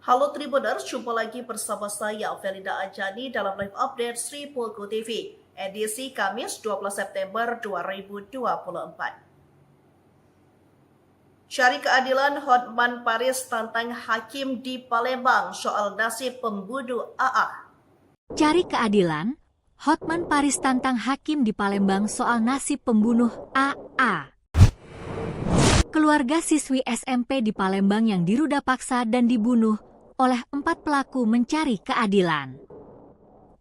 Halo Tribuners, jumpa lagi bersama saya Felinda Anjani dalam live update Sri Polku TV, edisi Kamis 12 September 2024. Cari keadilan, Hotman Paris tantang hakim di Palembang soal nasib pembunuh AA. Cari keadilan, Hotman Paris tantang hakim di Palembang soal nasib pembunuh AA. Keluarga siswi SMP di Palembang yang diruda paksa dan dibunuh oleh 4 pelaku mencari keadilan.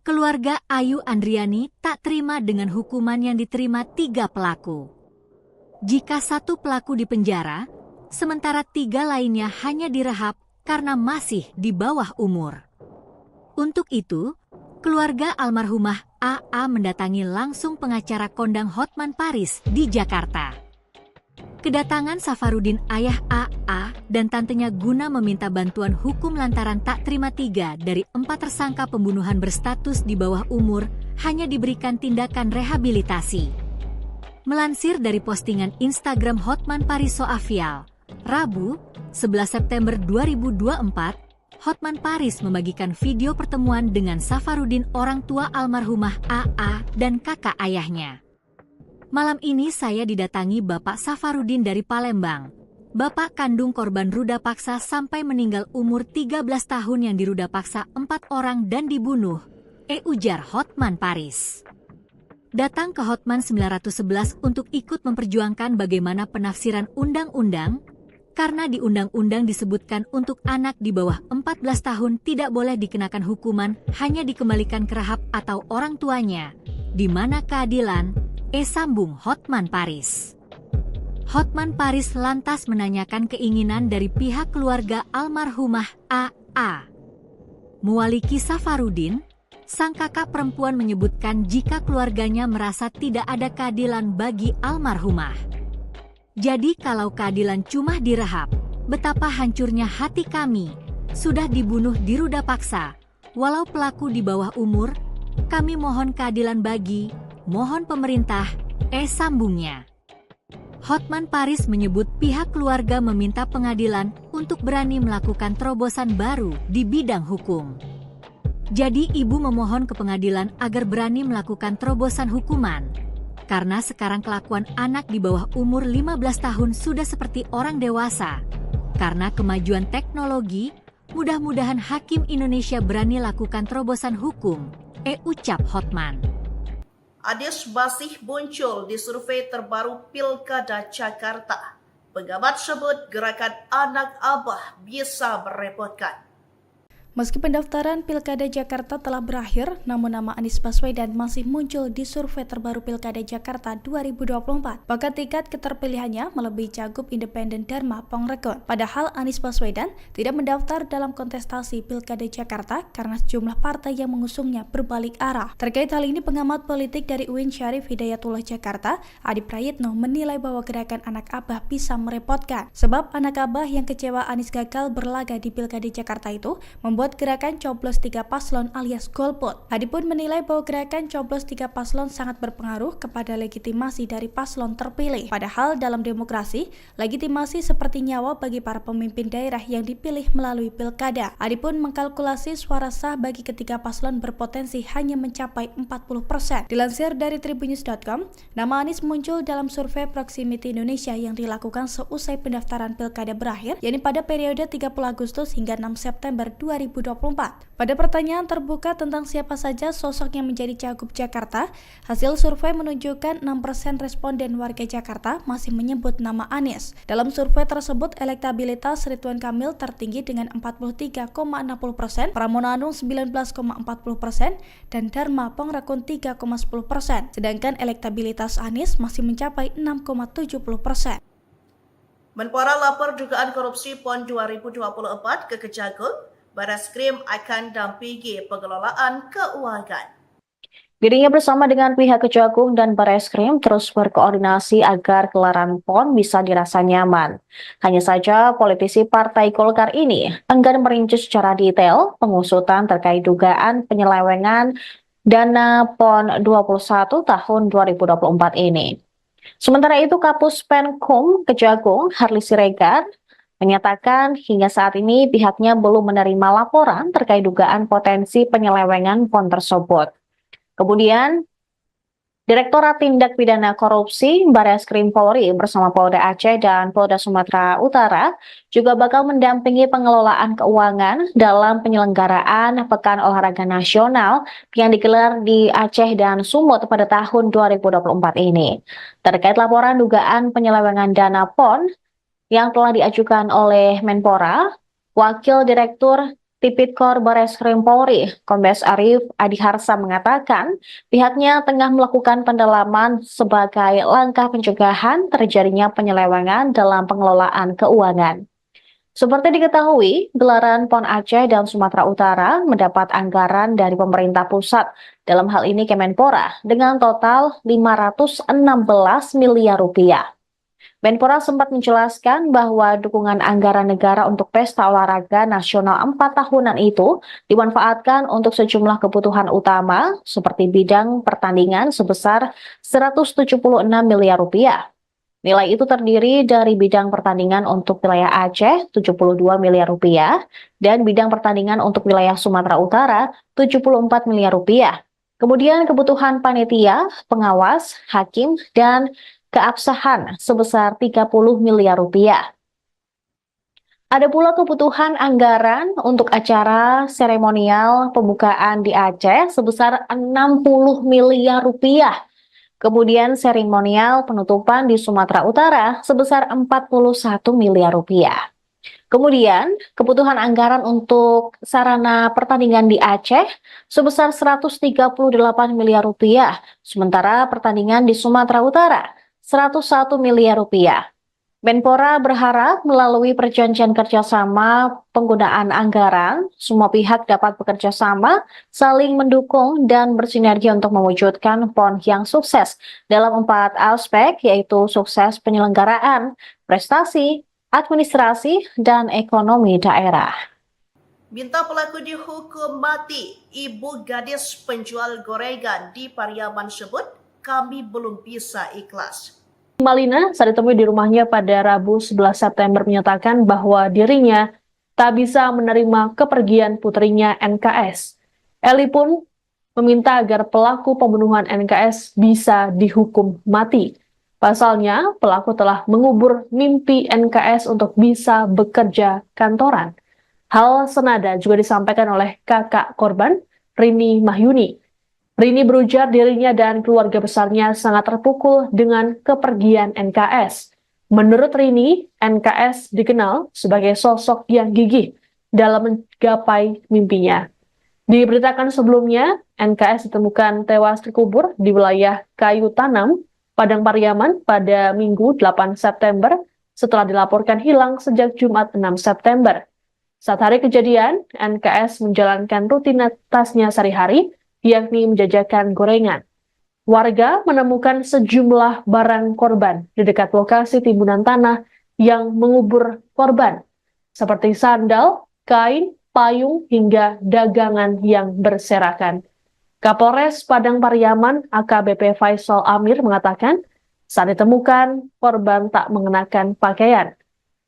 Keluarga Ayu Andriani tak terima dengan hukuman yang diterima 3 pelaku. Jika 1 pelaku dipenjara, sementara 3 lainnya hanya direhab karena masih di bawah umur. Untuk itu, keluarga almarhumah AA mendatangi langsung pengacara kondang Hotman Paris di Jakarta. Kedatangan Safarudin, ayah AA, dan tantenya guna meminta bantuan hukum lantaran tak terima 3 dari 4 tersangka pembunuhan berstatus di bawah umur hanya diberikan tindakan rehabilitasi. Melansir dari postingan Instagram Hotman Paris Soavial, Rabu, 11 September 2024, Hotman Paris membagikan video pertemuan dengan Safarudin, orang tua almarhumah AA dan kakak ayahnya. Malam ini saya didatangi Bapak Safarudin dari Palembang, bapak kandung korban ruda paksa sampai meninggal umur 13 tahun yang diruda paksa 4 orang dan dibunuh, ujar Hotman Paris. Datang ke Hotman 911 untuk ikut memperjuangkan bagaimana penafsiran undang-undang, karena di undang-undang disebutkan untuk anak di bawah 14 tahun tidak boleh dikenakan hukuman, hanya dikembalikan ke rahab atau orang tuanya. Di mana keadilan? Sambung Hotman Paris. Hotman Paris lantas menanyakan keinginan dari pihak keluarga almarhumah AA. Muwaliki Safarudin, sang kakak perempuan menyebutkan jika keluarganya merasa tidak ada keadilan bagi almarhumah. Jadi kalau keadilan cuma direhab, betapa hancurnya hati kami. Sudah dibunuh diruda paksa, walau pelaku di bawah umur, kami mohon keadilan bagi, mohon pemerintah, sambungnya. Hotman Paris menyebut pihak keluarga meminta pengadilan untuk berani melakukan terobosan baru di bidang hukum. Jadi ibu memohon ke pengadilan agar berani melakukan terobosan hukuman. Karena sekarang kelakuan anak di bawah umur 15 tahun sudah seperti orang dewasa. Karena kemajuan teknologi, mudah-mudahan hakim Indonesia berani lakukan terobosan hukum, ucap Hotman. Anies masih muncul di survei terbaru Pilkada Jakarta. Pengamat sebut gerakan anak abah bisa merepotkan. Meski pendaftaran Pilkada Jakarta telah berakhir, namun nama Anies Baswedan masih muncul di survei terbaru Pilkada Jakarta 2024. Bahkan tingkat keterpilihannya melebihi Cagup Independen Dharma Pongrekon. Padahal Anies Baswedan tidak mendaftar dalam kontestasi Pilkada Jakarta karena sejumlah partai yang mengusungnya berbalik arah. Terkait hal ini, pengamat politik dari UIN Syarif Hidayatullah Jakarta, Adi Prayitno, menilai bahwa gerakan anak abah bisa merepotkan. Sebab anak abah yang kecewa Anies gagal berlaga di Pilkada Jakarta itu membuat gerakan coblos 3 paslon alias golput. Hadi pun menilai bahwa gerakan coblos 3 paslon sangat berpengaruh kepada legitimasi dari paslon terpilih. Padahal dalam demokrasi, legitimasi seperti nyawa bagi para pemimpin daerah yang dipilih melalui pilkada. Hadi pun mengkalkulasi suara sah bagi ketiga paslon berpotensi hanya mencapai 40%. Dilansir dari tribunnews.com, nama Anies muncul dalam survei Proximity Indonesia yang dilakukan seusai pendaftaran pilkada berakhir, yakni pada periode 30 Agustus hingga 6 September 2024. Pada pertanyaan terbuka tentang siapa saja sosok yang menjadi Cagup Jakarta, hasil survei menunjukkan 6% responden warga Jakarta masih menyebut nama Anies. Dalam survei tersebut, elektabilitas Ridwan Kamil tertinggi dengan 43,60%, Pramono Anung 19,40%, dan Dharma Pongrekon 3,10%. Sedangkan elektabilitas Anies masih mencapai 6,70%. Menpora lapor dugaan korupsi PON 2024 ke Kejagung. Barreskrim akan dampingi pengelolaan keuangan. Dirinya bersama dengan pihak Kejagung dan Barreskrim terus berkoordinasi agar gelaran PON bisa dirasa nyaman. Hanya saja politisi Partai Golkar ini enggan merinci secara detail pengusutan terkait dugaan penyelewengan dana PON 21 tahun 2024 ini. Sementara itu Kapus Penkum Kejagung Harli Siregar menyatakan hingga saat ini pihaknya belum menerima laporan terkait dugaan potensi penyelewengan PON tersebut. Kemudian, Direktorat Tindak Pidana Korupsi Barreskrim Polri bersama Polda Aceh dan Polda Sumatera Utara juga bakal mendampingi pengelolaan keuangan dalam penyelenggaraan Pekan Olahraga Nasional yang digelar di Aceh dan Sumut pada tahun 2024 ini. Terkait laporan dugaan penyelewengan dana PON yang telah diajukan oleh Menpora, Wakil Direktur Tipikor Barreskrim Polri, Kombes Arief Adiharsa mengatakan pihaknya tengah melakukan pendalaman sebagai langkah pencegahan terjadinya penyelewengan dalam pengelolaan keuangan. Seperti diketahui, gelaran PON Aceh dan Sumatera Utara mendapat anggaran dari pemerintah pusat, dalam hal ini Kemenpora, dengan total 516 miliar rupiah. Menpora sempat menjelaskan bahwa dukungan anggaran negara untuk Pesta Olahraga Nasional 4 tahunan itu dimanfaatkan untuk sejumlah kebutuhan utama seperti bidang pertandingan sebesar 176 miliar rupiah. Nilai itu terdiri dari bidang pertandingan untuk wilayah Aceh 72 miliar rupiah dan bidang pertandingan untuk wilayah Sumatera Utara 74 miliar rupiah. Kemudian kebutuhan panitia, pengawas, hakim, dan keabsahan sebesar 30 miliar rupiah. Ada pula kebutuhan anggaran untuk acara seremonial pembukaan di Aceh sebesar 60 miliar rupiah. Kemudian seremonial penutupan di Sumatera Utara sebesar 41 miliar rupiah. Kemudian kebutuhan anggaran untuk sarana pertandingan di Aceh sebesar 138 miliar rupiah, sementara pertandingan di Sumatera Utara 101 miliar rupiah. Menpora berharap melalui perjanjian kerjasama penggunaan anggaran, semua pihak dapat bekerja sama, saling mendukung, dan bersinergi untuk mewujudkan PON yang sukses dalam 4 aspek, yaitu sukses penyelenggaraan, prestasi, administrasi, dan ekonomi daerah. Minta pelaku dihukum mati, ibu gadis penjual gorengan di Pariaman sebut, kami belum bisa ikhlas. Malina saat ditemui di rumahnya pada Rabu 11 September menyatakan bahwa dirinya tak bisa menerima kepergian putrinya NKS. Eli pun meminta agar pelaku pembunuhan NKS bisa dihukum mati. Pasalnya, pelaku telah mengubur mimpi NKS untuk bisa bekerja kantoran. Hal senada juga disampaikan oleh kakak korban, Rini Mahyuni. Rini berujar dirinya dan keluarga besarnya sangat terpukul dengan kepergian NKS. Menurut Rini, NKS dikenal sebagai sosok yang gigih dalam menggapai mimpinya. Diberitakan sebelumnya, NKS ditemukan tewas terkubur di wilayah Kayu Tanam, Padang Pariaman pada Minggu 8 September setelah dilaporkan hilang sejak Jumat 6 September. Saat hari kejadian, NKS menjalankan rutinitasnya sehari-hari, yakni menjajakan gorengan. Warga menemukan sejumlah barang korban di dekat lokasi timbunan tanah yang mengubur korban, seperti sandal, kain, payung, hingga dagangan yang berserakan. Kapolres Padang Pariaman AKBP Faisal Amir mengatakan, saat ditemukan, korban tak mengenakan pakaian.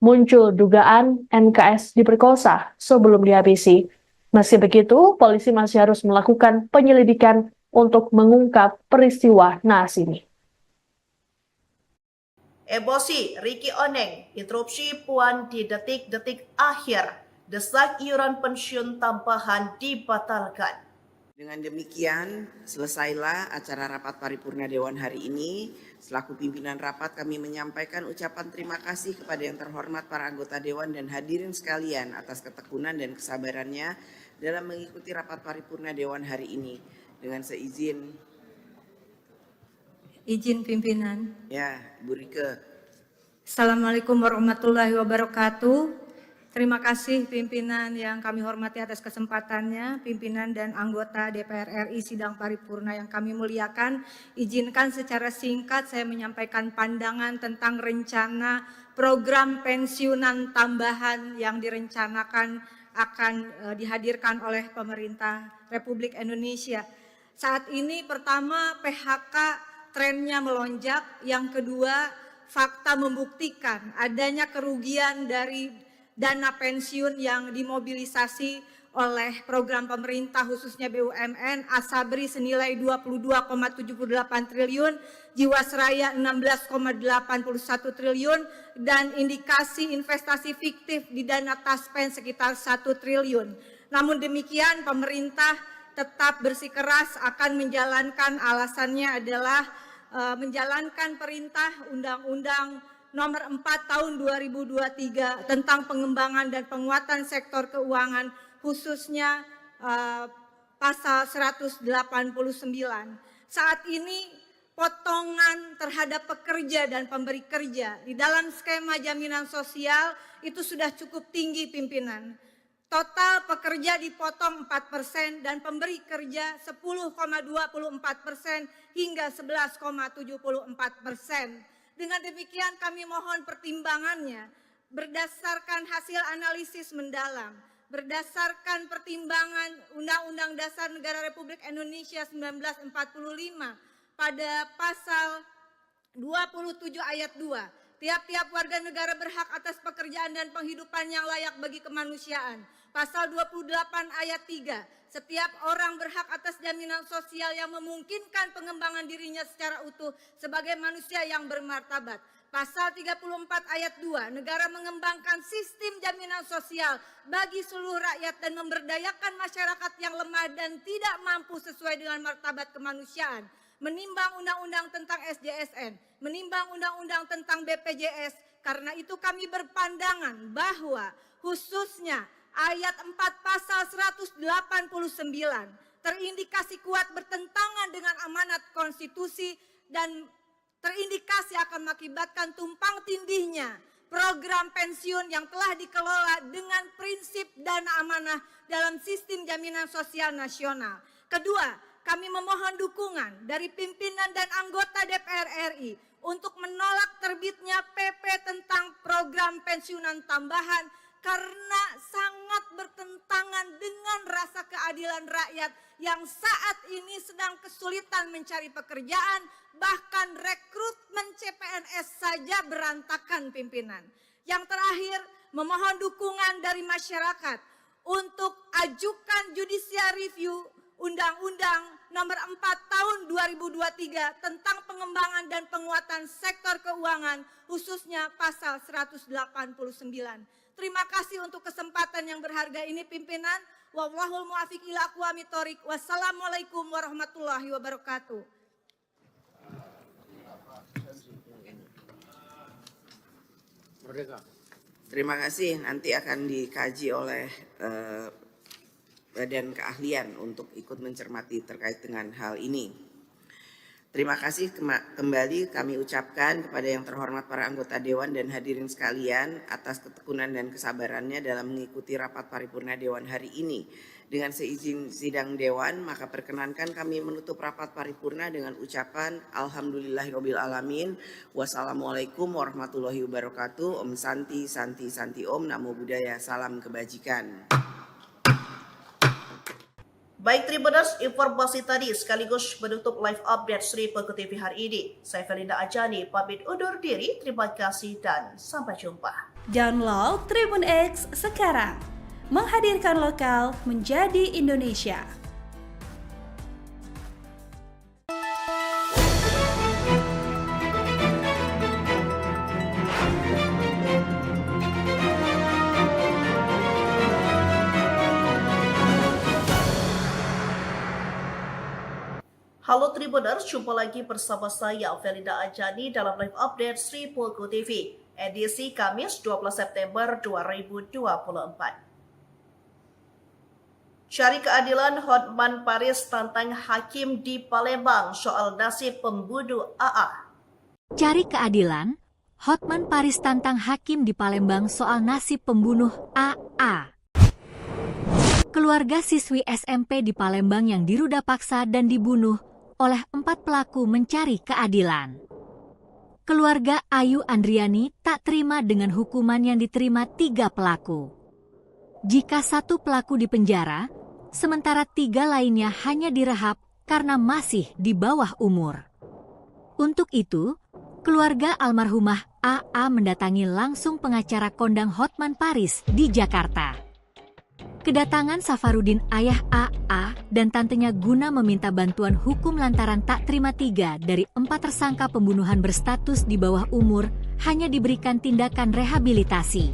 Muncul dugaan NKS diperkosa sebelum dihabisi. Meski begitu, polisi masih harus melakukan penyelidikan untuk mengungkap peristiwa naas ini. Emosi Ricky Oneng, interupsi Puan di detik-detik akhir, desak iuran pensiun tambahan dibatalkan. Dengan demikian, selesailah acara rapat paripurna Dewan hari ini. Selaku pimpinan rapat, kami menyampaikan ucapan terima kasih kepada yang terhormat para anggota Dewan dan hadirin sekalian atas ketekunan dan kesabarannya dalam mengikuti rapat paripurna Dewan hari ini. Dengan seizin pimpinan. Ya, Bu Rike. Assalamualaikum warahmatullahi wabarakatuh. Terima kasih pimpinan yang kami hormati atas kesempatannya, pimpinan dan anggota DPR RI sidang paripurna yang kami muliakan. Izinkan secara singkat saya menyampaikan pandangan tentang rencana program pensiunan tambahan yang direncanakan akan dihadirkan oleh pemerintah Republik Indonesia. Saat ini pertama PHK trennya melonjak, yang kedua fakta membuktikan adanya kerugian dari dana pensiun yang dimobilisasi oleh program pemerintah khususnya BUMN, Asabri senilai 22,78 triliun, Jiwasraya 16,81 triliun, dan indikasi investasi fiktif di dana Taspen sekitar 1 triliun. Namun demikian pemerintah tetap bersikeras akan menjalankan, alasannya adalah menjalankan perintah Undang-Undang Nomor 4 Tahun 2023 tentang pengembangan dan penguatan sektor keuangan, khususnya pasal 189. Saat ini potongan terhadap pekerja dan pemberi kerja di dalam skema jaminan sosial itu sudah cukup tinggi pimpinan. Total pekerja dipotong 4% dan pemberi kerja 10,24% hingga 11,74%. Dengan demikian kami mohon pertimbangannya berdasarkan hasil analisis mendalam, berdasarkan pertimbangan Undang-Undang Dasar Negara Republik Indonesia 1945 pada pasal 27 ayat 2. Tiap-tiap warga negara berhak atas pekerjaan dan penghidupan yang layak bagi kemanusiaan. Pasal 28 ayat 3. Setiap orang berhak atas jaminan sosial yang memungkinkan pengembangan dirinya secara utuh sebagai manusia yang bermartabat. Pasal 34 ayat 2. Negara mengembangkan sistem jaminan sosial bagi seluruh rakyat dan memberdayakan masyarakat yang lemah dan tidak mampu sesuai dengan martabat kemanusiaan. Menimbang undang-undang tentang SJSN, menimbang undang-undang tentang BPJS. Karena itu kami berpandangan bahwa khususnya ayat 4 pasal 189 terindikasi kuat bertentangan dengan amanat konstitusi dan terindikasi akan mengakibatkan tumpang tindihnya program pensiun yang telah dikelola dengan prinsip dana amanah dalam sistem jaminan sosial nasional. Kedua, kami memohon dukungan dari pimpinan dan anggota DPR RI untuk menolak terbitnya PP tentang program pensiunan tambahan karena sangat bertentangan dengan rasa keadilan rakyat yang saat ini sedang kesulitan mencari pekerjaan, bahkan rekrutmen CPNS saja berantakan pimpinan. Yang terakhir, memohon dukungan dari masyarakat untuk ajukan judicial review Undang-Undang Nomor 4 Tahun 2023 tentang pengembangan dan penguatan sektor keuangan, khususnya pasal 189. Terima kasih untuk kesempatan yang berharga ini pimpinan. Wallahul muwaffiq ila aqwamit thoriq. Wassalamualaikum warahmatullahi wabarakatuh. Terima kasih. Nanti akan dikaji oleh Badan Keahlian untuk ikut mencermati terkait dengan hal ini. Terima kasih kembali kami ucapkan kepada yang terhormat para anggota Dewan dan hadirin sekalian atas ketekunan dan kesabarannya dalam mengikuti rapat paripurna Dewan hari ini. Dengan seizin sidang Dewan, maka perkenankan kami menutup rapat paripurna dengan ucapan Alhamdulillahirabbil alamin. Wassalamualaikum warahmatullahi wabarakatuh. Om Santi, Santi, Santi Om. Namo Buddhaya, salam kebajikan. Baik Tribuners, informasi tadi sekaligus menutup live update Sri Peko TV hari ini. Saya Felinda Ajani, pamit undur diri. Terima kasih dan sampai jumpa. Download Tribun X sekarang. Menghadirkan lokal menjadi Indonesia. Halo Tribuners, jumpa lagi bersama saya Felinda Ajani dalam live update Sri Peko TV, edisi Kamis 12 September 2024. Cari keadilan, Hotman Paris tantang hakim di Palembang soal nasib pembunuh AA. Cari keadilan, Hotman Paris tantang hakim di Palembang soal nasib pembunuh AA. Keluarga siswi SMP di Palembang yang diruda paksa dan dibunuh oleh 4 pelaku mencari keadilan. Keluarga Ayu Andriani tak terima dengan hukuman yang diterima 3 pelaku. Jika 1 pelaku dipenjara, sementara 3 lainnya hanya direhab karena masih di bawah umur. Untuk itu, keluarga almarhumah AA mendatangi langsung pengacara kondang Hotman Paris di Jakarta. Kedatangan Safarudin ayah AA dan tantenya guna meminta bantuan hukum lantaran tak terima 3 dari 4 tersangka pembunuhan berstatus di bawah umur hanya diberikan tindakan rehabilitasi.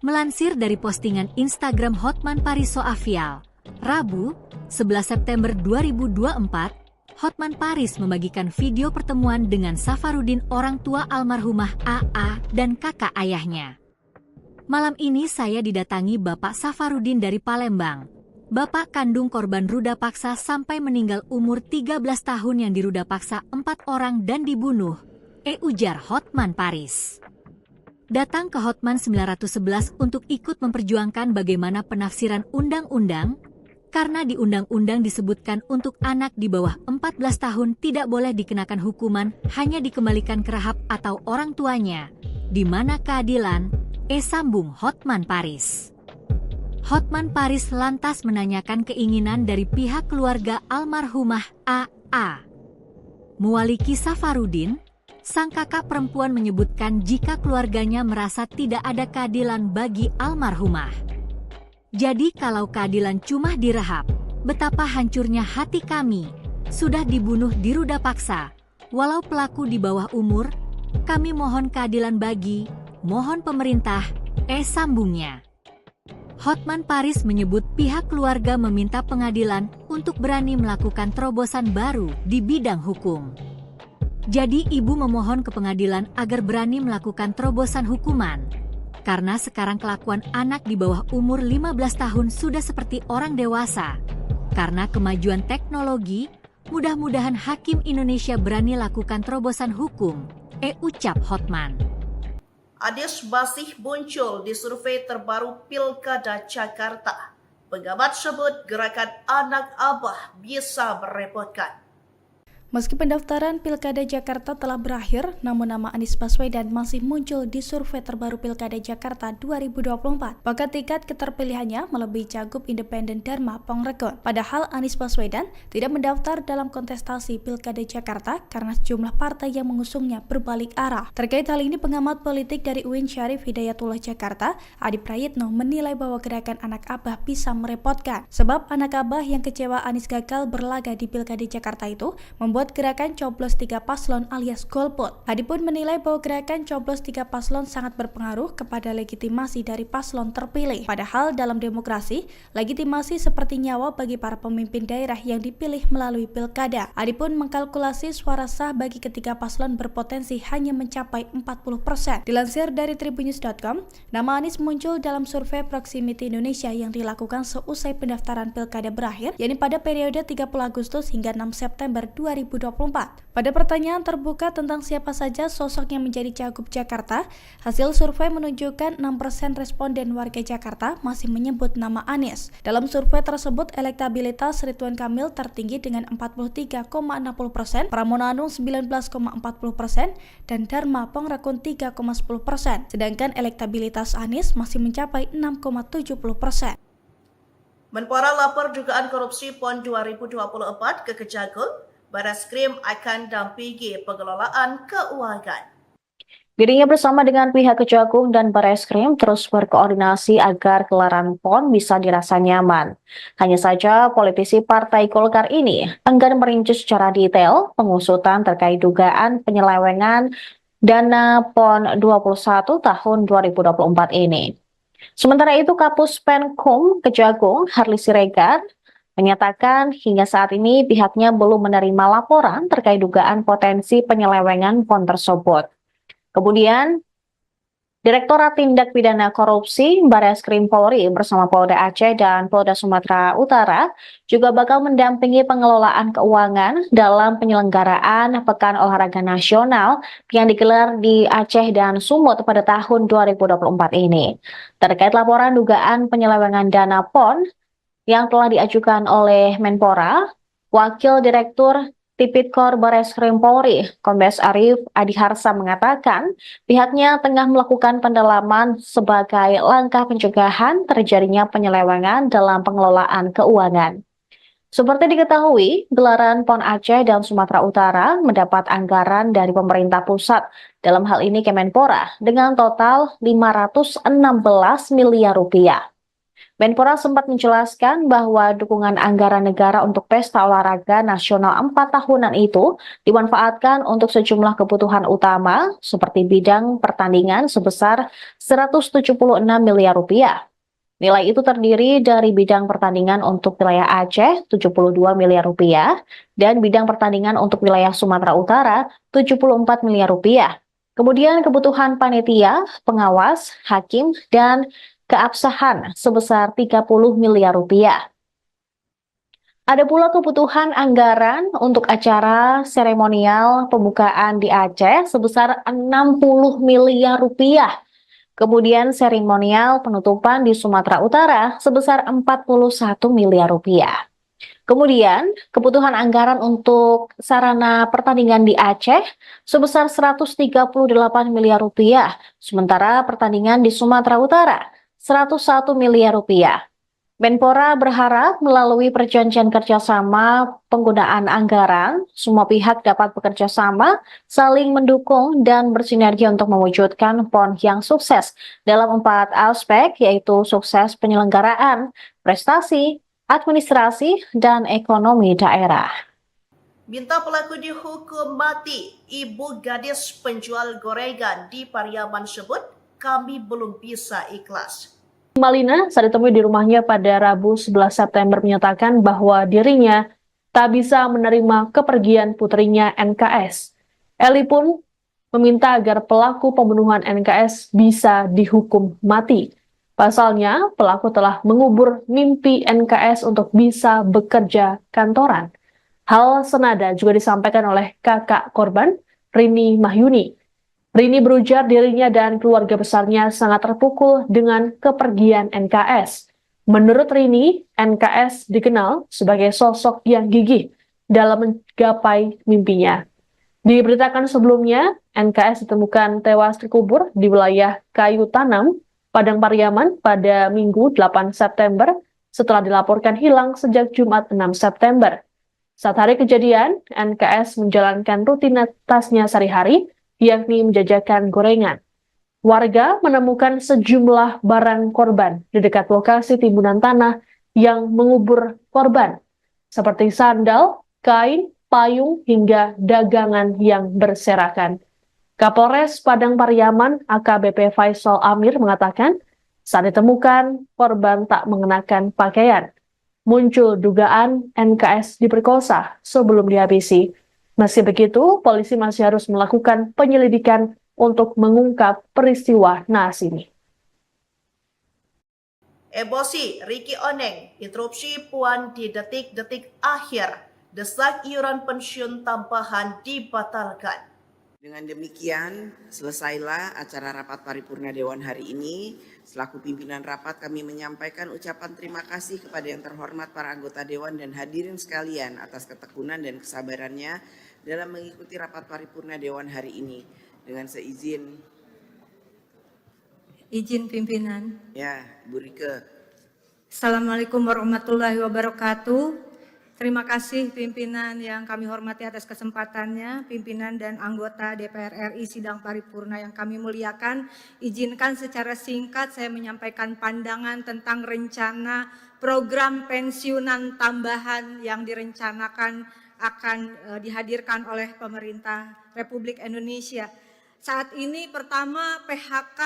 Melansir dari postingan Instagram Hotman Paris Soavial, Rabu, 11 September 2024, Hotman Paris membagikan video pertemuan dengan Safarudin orang tua almarhumah AA dan kakak ayahnya. Malam ini saya didatangi Bapak Safarudin dari Palembang, bapak kandung korban ruda paksa sampai meninggal umur 13 tahun yang diruda paksa 4 orang dan dibunuh, ujar Hotman Paris. Datang ke Hotman 911 untuk ikut memperjuangkan bagaimana penafsiran undang-undang, karena di undang-undang disebutkan untuk anak di bawah 14 tahun tidak boleh dikenakan hukuman, hanya dikembalikan ke rahab atau orang tuanya. Di mana keadilan? Sambung Hotman Paris. Hotman Paris lantas menanyakan keinginan dari pihak keluarga almarhumah AA. Muwaliki Safarudin, sang kakak perempuan menyebutkan jika keluarganya merasa tidak ada keadilan bagi almarhumah. Jadi kalau keadilan cuma direhab, betapa hancurnya hati kami. Sudah dibunuh diruda paksa, walau pelaku di bawah umur, kami mohon keadilan mohon pemerintah, sambungnya. Hotman Paris menyebut pihak keluarga meminta pengadilan untuk berani melakukan terobosan baru di bidang hukum. Jadi ibu memohon ke pengadilan agar berani melakukan terobosan hukuman. Karena sekarang kelakuan anak di bawah umur 15 tahun sudah seperti orang dewasa. Karena kemajuan teknologi, mudah-mudahan hakim Indonesia berani lakukan terobosan hukum, ucap Hotman. Anies masih muncul di survei terbaru Pilkada Jakarta. Pengamat sebut gerakan anak abah bisa merepotkan. Meski pendaftaran Pilkada Jakarta telah berakhir, namun nama Anies Baswedan masih muncul di survei terbaru Pilkada Jakarta 2024. Bahkan tingkat keterpilihannya melebihi Cagup Independen Dharma Pongregon. Padahal Anies Baswedan tidak mendaftar dalam kontestasi Pilkada Jakarta karena sejumlah partai yang mengusungnya berbalik arah. Terkait hal ini, pengamat politik dari UIN Syarif Hidayatullah Jakarta, Adi Prayitno, menilai bahwa gerakan anak abah bisa merepotkan. Sebab anak abah yang kecewa Anies gagal berlaga di Pilkada Jakarta itu membuat gerakan coblos 3 paslon alias golput. Adi pun menilai bahwa gerakan coblos 3 paslon sangat berpengaruh kepada legitimasi dari paslon terpilih. Padahal dalam demokrasi, legitimasi seperti nyawa bagi para pemimpin daerah yang dipilih melalui pilkada. Adi pun mengkalkulasi suara sah bagi ketiga paslon berpotensi hanya mencapai 40%. Dilansir dari tribunnews.com, nama Anies muncul dalam survei Proximity Indonesia yang dilakukan seusai pendaftaran pilkada berakhir, yakni pada periode 30 Agustus hingga 6 September 2024. Pada pertanyaan terbuka tentang siapa saja sosok yang menjadi Cagup Jakarta, hasil survei menunjukkan 6% responden warga Jakarta masih menyebut nama Anies. Dalam survei tersebut, elektabilitas Ridwan Kamil tertinggi dengan 43,60%, Pramono Anung 19,40%, dan Dharma Pongregon 3,10%. Sedangkan elektabilitas Anies masih mencapai 6,70%. Menpora lapor dugaan korupsi PON 2024 ke Kejagung. Barreskrim akan dampingi pengelolaan keuangan. Dirinya bersama dengan pihak Kejagung dan Barreskrim terus berkoordinasi agar gelaran PON bisa dirasa nyaman. Hanya saja politisi Partai Golkar ini enggan merinci secara detail pengusutan terkait dugaan penyelewengan dana PON 21 tahun 2024 ini. Sementara itu Kapus Penkum Kejagung Harli Siregar menyatakan hingga saat ini pihaknya belum menerima laporan terkait dugaan potensi penyelewengan PON tersebut. Kemudian, Direktorat Tindak Pidana Korupsi Barreskrim Polri bersama Polda Aceh dan Polda Sumatera Utara juga bakal mendampingi pengelolaan keuangan dalam penyelenggaraan Pekan Olahraga Nasional yang digelar di Aceh dan Sumut pada tahun 2024 ini. Terkait laporan dugaan penyelewengan dana PON yang telah diajukan oleh Menpora, Wakil Direktur Tipikor Barreskrim Polri, Kombes Arief Adiharsa mengatakan pihaknya tengah melakukan pendalaman sebagai langkah pencegahan terjadinya penyelewengan dalam pengelolaan keuangan. Seperti diketahui, gelaran PON Aceh dan Sumatera Utara mendapat anggaran dari pemerintah pusat, dalam hal ini Kemenpora, dengan total 516 miliar rupiah. Menpora sempat menjelaskan bahwa dukungan anggaran negara untuk pesta olahraga nasional 4 tahunan itu dimanfaatkan untuk sejumlah kebutuhan utama seperti bidang pertandingan sebesar 176 miliar rupiah. Nilai itu terdiri dari bidang pertandingan untuk wilayah Aceh 72 miliar rupiah dan bidang pertandingan untuk wilayah Sumatera Utara 74 miliar rupiah. Kemudian kebutuhan panitia, pengawas, hakim, dan keabsahan sebesar 30 miliar rupiah. Ada pula kebutuhan anggaran untuk acara seremonial pembukaan di Aceh sebesar 60 miliar rupiah. Kemudian seremonial penutupan di Sumatera Utara sebesar 41 miliar rupiah. Kemudian kebutuhan anggaran untuk sarana pertandingan di Aceh sebesar 138 miliar rupiah, sementara pertandingan di Sumatera Utara 101 miliar rupiah. Menpora berharap melalui perjanjian kerjasama penggunaan anggaran, semua pihak dapat bekerja sama, saling mendukung, dan bersinergi untuk mewujudkan PON yang sukses dalam 4 aspek, yaitu sukses penyelenggaraan, prestasi, administrasi, dan ekonomi daerah. Minta pelaku dihukum mati, ibu gadis penjual gorengan di Pariaman sebut, kami belum bisa ikhlas. Malina saat ditemui di rumahnya pada Rabu 11 September menyatakan bahwa dirinya tak bisa menerima kepergian putrinya NKS. Eli pun meminta agar pelaku pembunuhan NKS bisa dihukum mati. Pasalnya, pelaku telah mengubur mimpi NKS untuk bisa bekerja kantoran. Hal senada juga disampaikan oleh kakak korban, Rini Mahyuni. Rini berujar dirinya dan keluarga besarnya sangat terpukul dengan kepergian NKS. Menurut Rini, NKS dikenal sebagai sosok yang gigih dalam menggapai mimpinya. Diberitakan sebelumnya, NKS ditemukan tewas terkubur di wilayah Kayu Tanam, Padang Pariaman pada Minggu 8 September setelah dilaporkan hilang sejak Jumat 6 September. Saat hari kejadian, NKS menjalankan rutinitasnya sehari-hari, yakni menjajakan gorengan. Warga menemukan sejumlah barang korban di dekat lokasi timbunan tanah yang mengubur korban, seperti sandal, kain, payung, hingga dagangan yang berserakan. Kapolres Padang Pariaman AKBP Faisal Amir mengatakan, saat ditemukan, korban tak mengenakan pakaian. Muncul dugaan NKS diperkosa sebelum dihabisi. Meski begitu, polisi masih harus melakukan penyelidikan untuk mengungkap peristiwa naas ini. Emosi Ricky Oneng, interupsi Puan di detik-detik akhir, desak iuran pensiun tambahan dibatalkan. Dengan demikian, selesailah acara rapat paripurna Dewan hari ini. Selaku pimpinan rapat, kami menyampaikan ucapan terima kasih kepada yang terhormat para anggota Dewan dan hadirin sekalian atas ketekunan dan kesabarannya dalam mengikuti rapat paripurna Dewan hari ini. Dengan seizin pimpinan. Ya, Bu Rike. Assalamualaikum warahmatullahi wabarakatuh. Terima kasih pimpinan yang kami hormati atas kesempatannya, pimpinan dan anggota DPR RI sidang paripurna yang kami muliakan. Izinkan secara singkat saya menyampaikan pandangan tentang rencana program pensiunan tambahan yang direncanakan akan dihadirkan oleh pemerintah Republik Indonesia. Saat ini pertama PHK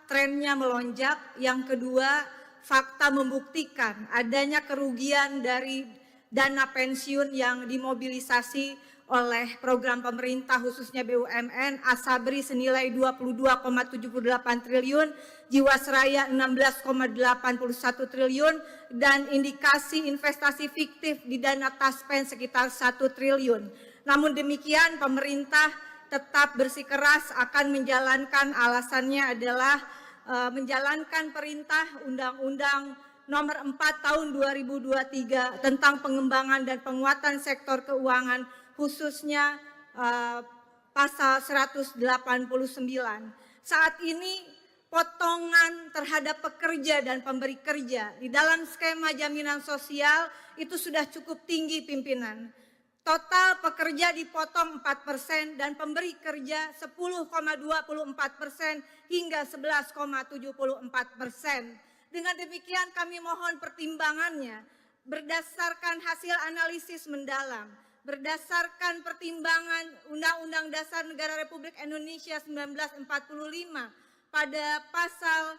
trennya melonjak, yang kedua fakta membuktikan adanya kerugian dari dana pensiun yang dimobilisasi oleh program pemerintah khususnya BUMN, Asabri senilai 22,78 triliun, Jiwasraya 16,81 triliun, dan indikasi investasi fiktif di dana Taspen sekitar 1 triliun. Namun demikian pemerintah tetap bersikeras akan menjalankan, alasannya adalah menjalankan perintah Undang-Undang Nomor 4 Tahun 2023 tentang pengembangan dan penguatan sektor keuangan, khususnya pasal 189. Saat ini potongan terhadap pekerja dan pemberi kerja di dalam skema jaminan sosial itu sudah cukup tinggi pimpinan. Total pekerja dipotong 4% dan pemberi kerja 10,24% hingga 11,74%. Dengan demikian kami mohon pertimbangannya berdasarkan hasil analisis mendalam, berdasarkan pertimbangan Undang-Undang Dasar Negara Republik Indonesia 1945 pada pasal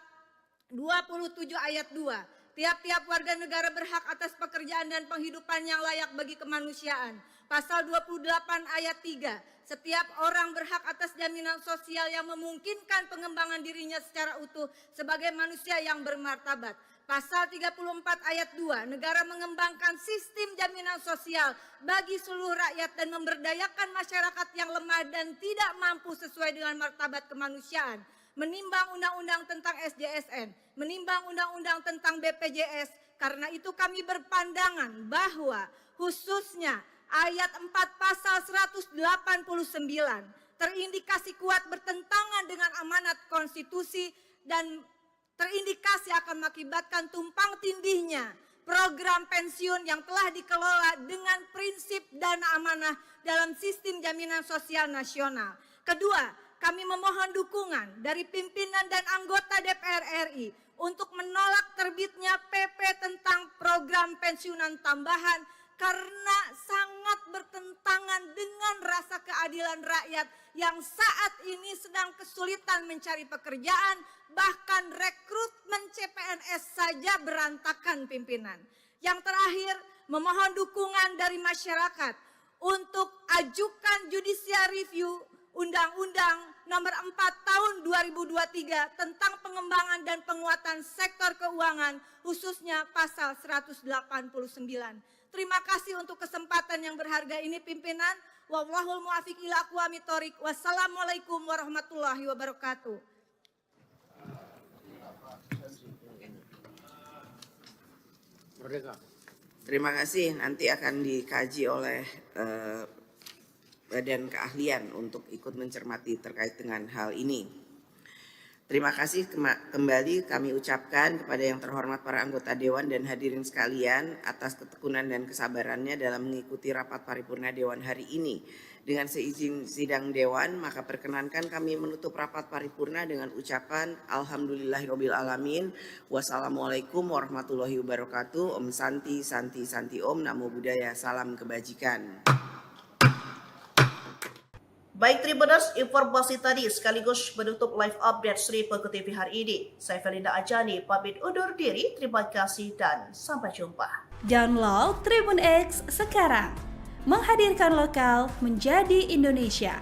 27 ayat 2. Tiap-tiap warga negara berhak atas pekerjaan dan penghidupan yang layak bagi kemanusiaan. Pasal 28 ayat 3. Setiap orang berhak atas jaminan sosial yang memungkinkan pengembangan dirinya secara utuh sebagai manusia yang bermartabat. Pasal 34 ayat 2. Negara mengembangkan sistem jaminan sosial bagi seluruh rakyat dan memberdayakan masyarakat yang lemah dan tidak mampu sesuai dengan martabat kemanusiaan. Menimbang undang-undang tentang SJSN, menimbang undang-undang tentang BPJS. Karena itu kami berpandangan bahwa khususnya ayat 4 pasal 189 terindikasi kuat bertentangan dengan amanat konstitusi dan terindikasi akan mengakibatkan tumpang tindihnya program pensiun yang telah dikelola dengan prinsip dana amanah dalam sistem jaminan sosial nasional. Kedua, kami memohon dukungan dari pimpinan dan anggota DPR RI untuk menolak terbitnya PP tentang program pensiunan tambahan karena sangat bertentangan dengan rasa keadilan rakyat yang saat ini sedang kesulitan mencari pekerjaan, bahkan rekrutmen CPNS saja berantakan pimpinan. Yang terakhir, memohon dukungan dari masyarakat untuk ajukan judicial review Undang-Undang Nomor 4 Tahun 2023 tentang pengembangan dan penguatan sektor keuangan, khususnya pasal 189. Terima kasih untuk kesempatan yang berharga ini pimpinan. Wallahul muwaffiq ila aqwamit thoriq. Wassalamualaikum warahmatullahi wabarakatuh. Terima kasih. Nanti akan dikaji oleh Badan Keahlian untuk ikut mencermati terkait dengan hal ini. Terima kasih kembali kami ucapkan kepada yang terhormat para anggota Dewan dan hadirin sekalian atas ketekunan dan kesabarannya dalam mengikuti rapat paripurna Dewan hari ini. Dengan seizin sidang Dewan, maka perkenankan kami menutup rapat paripurna dengan ucapan Alhamdulillahirabbil alamin. Wassalamualaikum warahmatullahi wabarakatuh. Om Santi Santi Santi Om. Namo Buddhaya. Salam kebajikan. Baik Tribuners, informasi tadi sekaligus menutup live update Sri Polko TV hari ini. Saya Felinda Ajani, pamit undur diri. Terima kasih dan sampai jumpa. Download Tribun X sekarang. Menghadirkan lokal menjadi Indonesia.